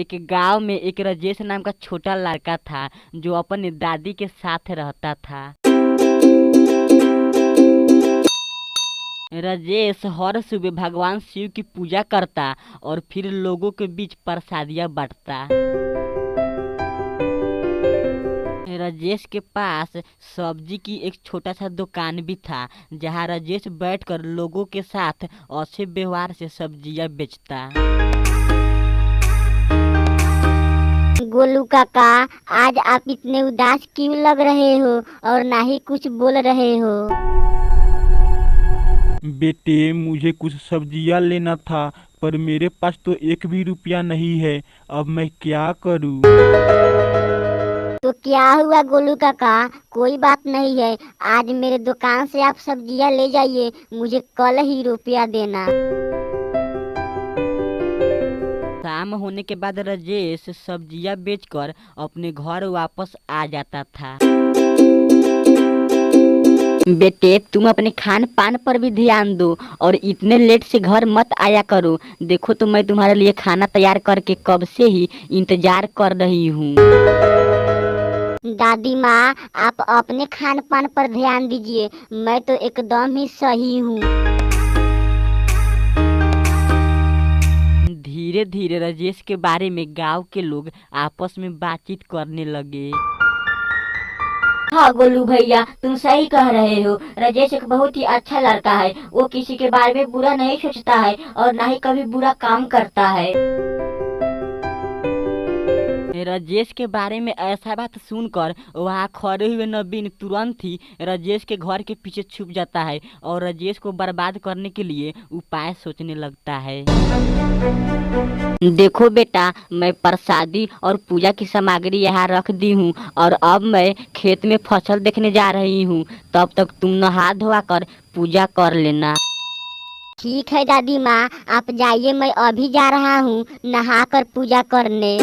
एक गांव में एक राजेश नाम का छोटा लड़का था जो अपनी दादी के साथ रहता था। राजेश हर सुबह भगवान शिव की पूजा करता और फिर लोगों के बीच प्रसादियां बांटता। राजेश के पास सब्जी की एक छोटा सा दुकान भी था जहां राजेश बैठकर लोगों के साथ अच्छे व्यवहार से सब्जियां बेचता। गोलू काका, आज आप इतने उदास क्यों लग रहे हो और ना ही कुछ बोल रहे हो? बेटे, मुझे कुछ सब्जियां लेना था पर मेरे पास तो एक भी रुपया नहीं है। अब मैं क्या करूं? तो क्या हुआ गोलू काका, कोई बात नहीं है। आज मेरे दुकान से आप सब्जियां ले जाइए, मुझे कल ही रुपया देना। शाम होने के बाद राजेश सब्जियां बेचकर अपने घर वापस आ जाता था। बेटे, तुम अपने खान पान पर भी ध्यान दो और इतने लेट से घर मत आया करो। देखो तो मैं तुम्हारे लिए खाना तैयार करके कब से ही इंतजार कर रही हूँ। दादी माँ, आप अपने खान पान पर ध्यान दीजिए, मैं तो एकदम ही सही हूँ। धीरे धीरे राजेश के बारे में गांव के लोग आपस में बातचीत करने लगे। हाँ गोलू भैया, तुम सही कह रहे हो। राजेश एक बहुत ही अच्छा लड़का है। वो किसी के बारे में बुरा नहीं सोचता है और ना ही कभी बुरा काम करता है। राजेश के बारे में ऐसा बात सुनकर वहाँ खड़े हुए नवीन तुरंत ही राजेश के घर के पीछे छुप जाता है और राजेश को बर्बाद करने के लिए उपाय सोचने लगता है। देखो बेटा, मैं प्रसादी और पूजा की सामग्री यहाँ रख दी हूँ और अब मैं खेत में फसल देखने जा रही हूँ। तब तक तुम नहा धोआ कर पूजा कर लेना। ठीक है दादी माँ, आप जाइए, मैं अभी जा रहा हूँ नहा कर पूजा करने।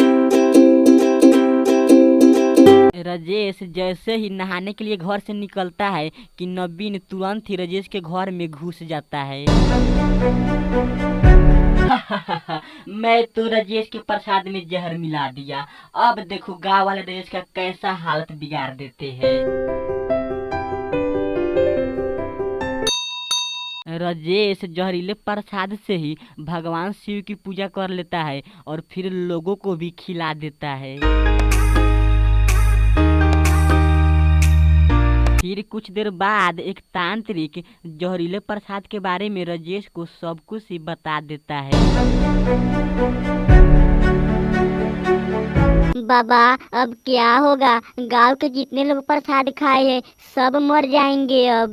राजेश जैसे ही नहाने के लिए घर से निकलता है कि नवीन तुरंत ही राजेश के घर में घुस जाता है। मैं तो राजेश के प्रसाद में जहर मिला दिया। अब देखो गांव वाले राजेश का कैसा हालत बिगाड़ देते हैं। राजेश जहरीले प्रसाद से ही भगवान शिव की पूजा कर लेता है और फिर लोगों को भी खिला देता है। फिर कुछ देर बाद एक तांत्रिक जहरीले प्रसाद के बारे में राजेश को सब कुछ ही बता देता है। बाबा, अब क्या होगा? गांव के जितने लोग प्रसाद खाए हैं सब मर जाएंगे अब।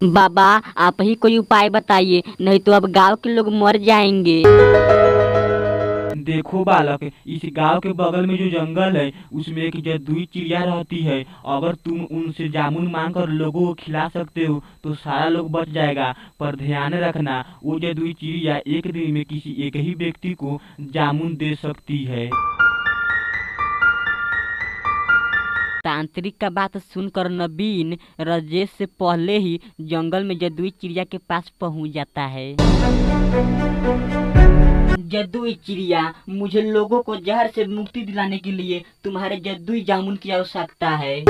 बाबा, आप ही कोई उपाय बताइए, नहीं तो अब गांव के लोग मर जाएंगे। देखो बालक, इस गांव के बगल में जो जंगल है उसमें एक जदुई चिड़िया रहती है। अगर तुम उनसे जामुन मांग कर लोगों को खिला सकते हो तो सारा लोग बच जाएगा। पर ध्यान रखना, वो जदुई चिड़िया एक दिन में किसी एक ही व्यक्ति को जामुन दे सकती है। तांत्रिक का बात सुनकर नवीन राजेश से पहले ही जंगल में जदुई चिड़िया के पास पहुंच जाता है। जदुई चिड़िया, मुझे लोगों को जहर से मुक्ति दिलाने के लिए तुम्हारे जदुई जामुन की आवश्यकता है।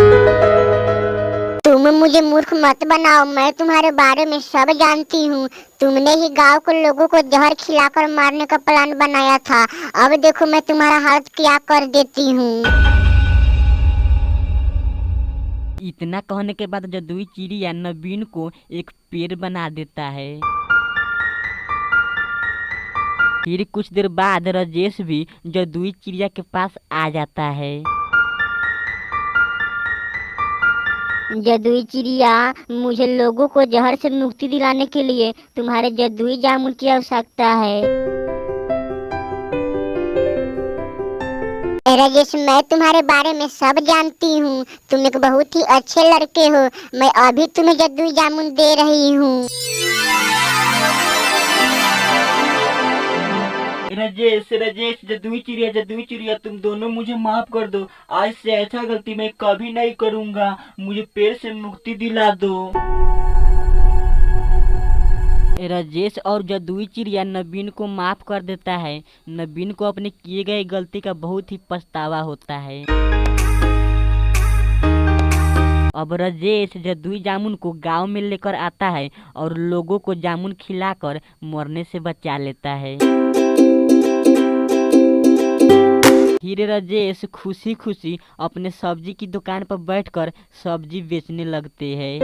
तुम मुझे मूर्ख मत बनाओ, मैं तुम्हारे बारे में सब जानती हूँ। तुमने ही गांव के लोगों को जहर खिलाकर मारने का प्लान बनाया था। अब देखो मैं तुम्हारा हाथ क्या कर देती हूँ। इतना कहने के बाद जदुई चिड़िया नवीन को एक पेड़ बना देता है। फिर कुछ देर बाद राजेश भी जदुई चिड़िया के पास आ जाता है। जदुई चिड़िया, मुझे लोगों को जहर से मुक्ति दिलाने के लिए तुम्हारे जदुई जामुन की आवश्यकता है। राजेश, मैं तुम्हारे बारे में सब जानती हूँ। तुम एक बहुत ही अच्छे लड़के हो। मैं अभी तुम्हें जदुई जामुन दे रही हूँ। राजेश राजेश, जदुई चिड़िया, तुम दोनों मुझे माफ कर दो। आज से ऐसा गलती मैं कभी नहीं करूँगा। मुझे पेड़ से मुक्ति दिला दो। राजेश और जदुई चिड़िया नवीन को माफ कर देता है। नवीन को अपने किए गए गलती का बहुत ही पछतावा होता है। अब राजेश जदुई जामुन को गांव में लेकर आता है और लोगों को जामुन खिलाकर मरने से बचा लेता है। फिर राजेश खुशी खुशी अपने सब्जी की दुकान पर बैठकर सब्जी बेचने लगते हैं।